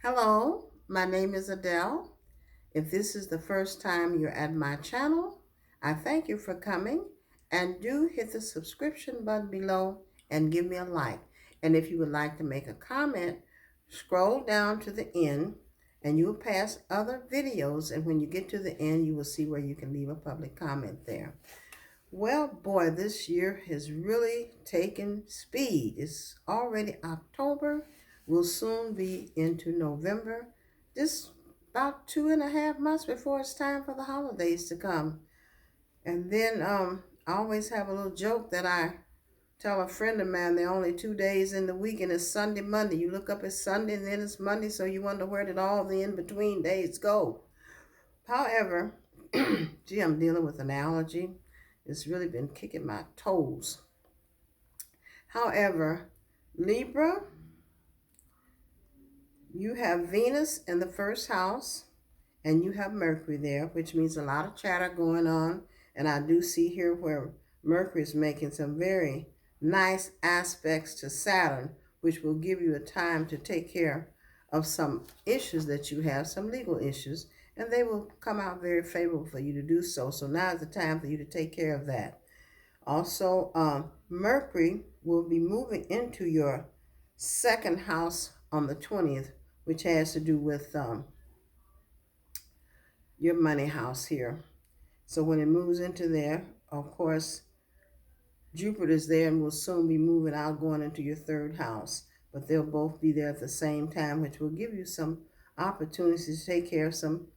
Hello, my name is Adele. If this is the first time you're at my channel, I thank you for coming and do hit the subscription button below and give me a like. And if you would like to make a comment, scroll down to the end and you will pass other videos. And when you get to the end, you will see where you can leave a public comment there. Well, boy, this year has really taken speed. It's already October. We'll soon be into November. Just about 2.5 months before it's time for the holidays to come. And then I always have a little joke that I tell a friend of mine there are only 2 days in the week and it's Sunday, Monday. You look up, it's Sunday and then it's Monday, so you wonder where did all the in-between days go. However, gee, I'm dealing with an allergy. It's really been kicking my toes. However, Libra, you have Venus in the first house and you have Mercury there, which means a lot of chatter going on. And I do see here where Mercury is making some very nice aspects to Saturn, which will give you a time to take care of some issues that you have, some legal issues, and they will come out very favorable for you to do so. So now is the time for you to take care of that. Also, Mercury will be moving into your second house on the 20th, which has to do with your money house here. So when it moves into there, of course, Jupiter's there and will soon be moving out, going into your third house. But they'll both be there at the same time, which will give you some opportunities to take care of some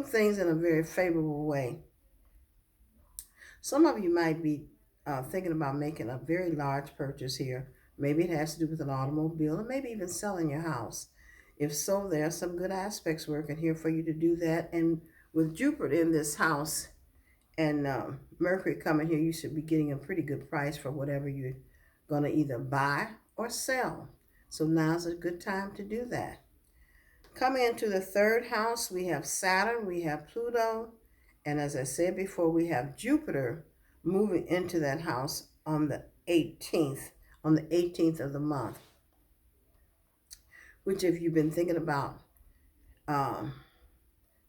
things in a very favorable way. Some of you might be thinking about making a very large purchase here. Maybe it has to do with an automobile or maybe even selling your house. If so, there are some good aspects working here for you to do that. And with Jupiter in this house and Mercury coming here, you should be getting a pretty good price for whatever you're going to either buy or sell. So now's a good time to do that. Coming into the third house, we have Saturn, we have Pluto, and as I said before, we have Jupiter moving into that house on the 18th, on the 18th of the month, which if you've been thinking about um,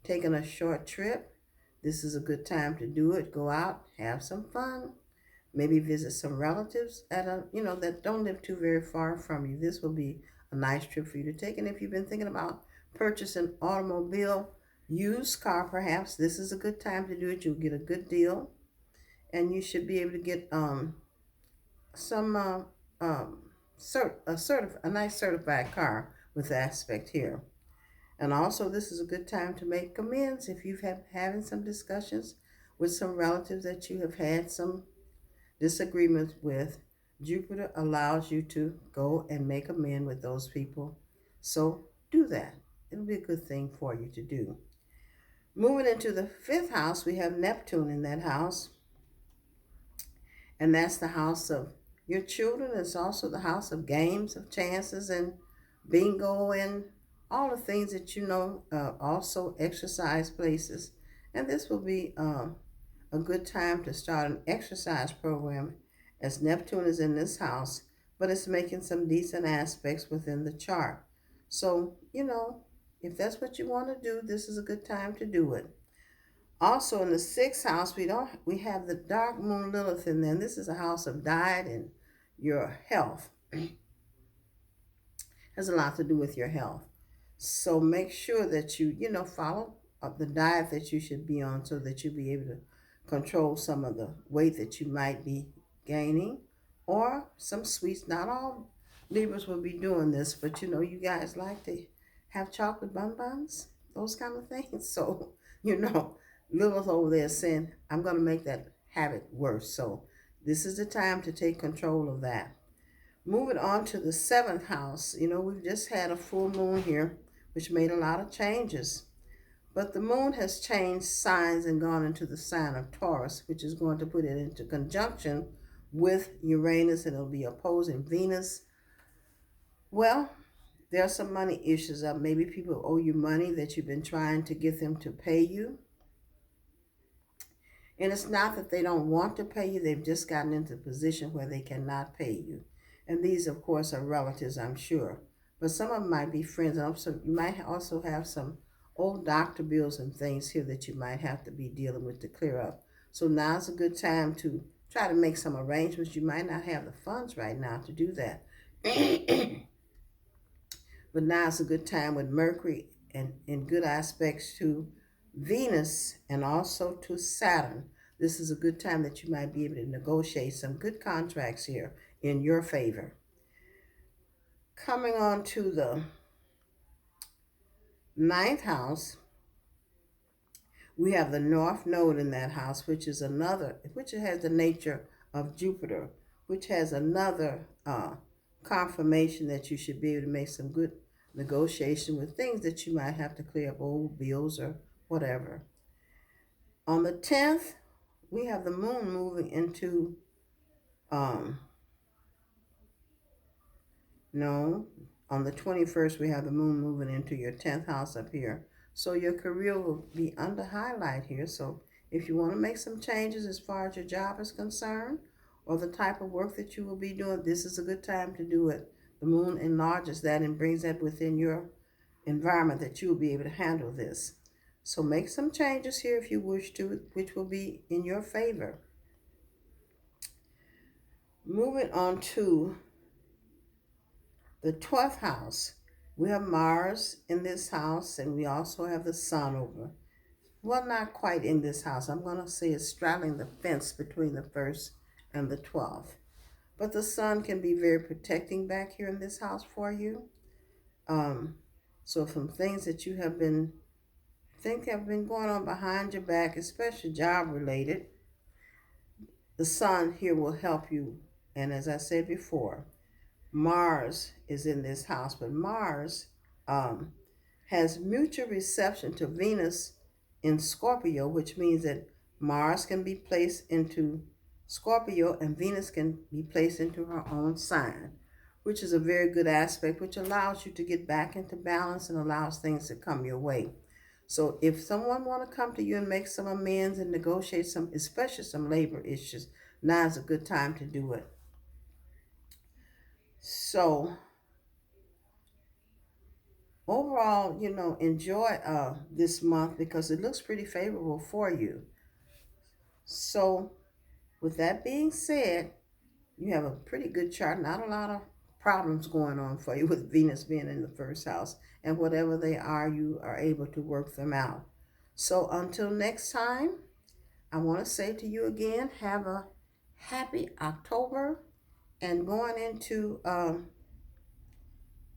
taking a short trip, this is a good time to do it. Go out, have some fun, maybe visit some relatives that don't live too very far from you. This will be a nice trip for you to take. And if you've been thinking about purchasing automobile, used car perhaps, this is a good time to do it. You'll get a good deal and you should be able to get some a nice certified car with the aspect here. And also, this is a good time to make amends if you've having some discussions with some relatives that you have had some disagreements with. Jupiter allows you to go and make amends with those people. So do that. It'll be a good thing for you to do. Moving into the fifth house, we have Neptune in that house. And that's the house of your children. It's also the house of games, of chances, and bingo, and all the things that also exercise places. And this will be a good time to start an exercise program as Neptune is in this house, but it's making some decent aspects within the chart. So, if that's what you want to do, this is a good time to do it. Also in the sixth house, we have the dark moon Lilith in there. And this is a house of diet and your health. Has a lot to do with your health. So make sure that you follow up the diet that you should be on so that you'll be able to control some of the weight that you might be gaining or some sweets. Not all Libras will be doing this, but you guys like to have chocolate bonbons, those kind of things. So, Lilith over there saying, I'm going to make that habit worse. So this is the time to take control of that. Moving on to the seventh house, we've just had a full moon here, which made a lot of changes. But the moon has changed signs and gone into the sign of Taurus, which is going to put it into conjunction with Uranus, and it'll be opposing Venus. Well, there are some money issues up. Maybe people owe you money that you've been trying to get them to pay you. And it's not that they don't want to pay you, they've just gotten into a position where they cannot pay you. And these, of course, are relatives, I'm sure. but some of them might be friends. And also, you might also have some old doctor bills and things here that you might have to be dealing with to clear up. So now's a good time to try to make some arrangements. You might not have the funds right now to do that. But now it's a good time with Mercury and in good aspects to Venus and also to Saturn. This is a good time that you might be able to negotiate some good contracts here in your favor. Coming on to the ninth house, we have the North Node in that house, which has the nature of Jupiter, which has another confirmation that you should be able to make some good negotiation with things that you might have to clear up old bills or whatever. On the 10th, we have the moon moving into, um, no, on the 21st, we have the moon moving into your 10th house up here. So your career will be under highlight here. So if you want to make some changes as far as your job is concerned or the type of work that you will be doing, this is a good time to do it. The moon enlarges that and brings that within your environment that you will be able to handle this. So make some changes here if you wish to, which will be in your favor. Moving on to the 12th house, we have Mars in this house, and we also have the Sun over. Well, not quite in this house. I'm going to say it's straddling the fence between the 1st and the 12th. But the Sun can be very protecting back here in this house for you. Um, so from things that you have been going on behind your back, especially job related, the Sun here will help you. And as I said before, Mars is in this house, but Mars um, has mutual reception to Venus in Scorpio, which means that Mars can be placed into Scorpio and Venus can be placed into her own sign, which is a very good aspect, which allows you to get back into balance and allows things to come your way. So if someone want to come to you and make some amends and negotiate some, especially some labor issues, now is a good time to do it. So overall, enjoy this month because it looks pretty favorable for you. So with that being said, you have a pretty good chart, not a lot of problems going on for you with Venus being in the first house. And whatever they are, you are able to work them out. So until next time, I want to say to you again, have a happy October and going into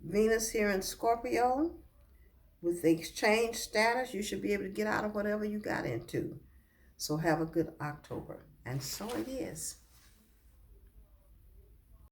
Venus here in Scorpio. With the exchange status, you should be able to get out of whatever you got into. So have a good October. And so it is.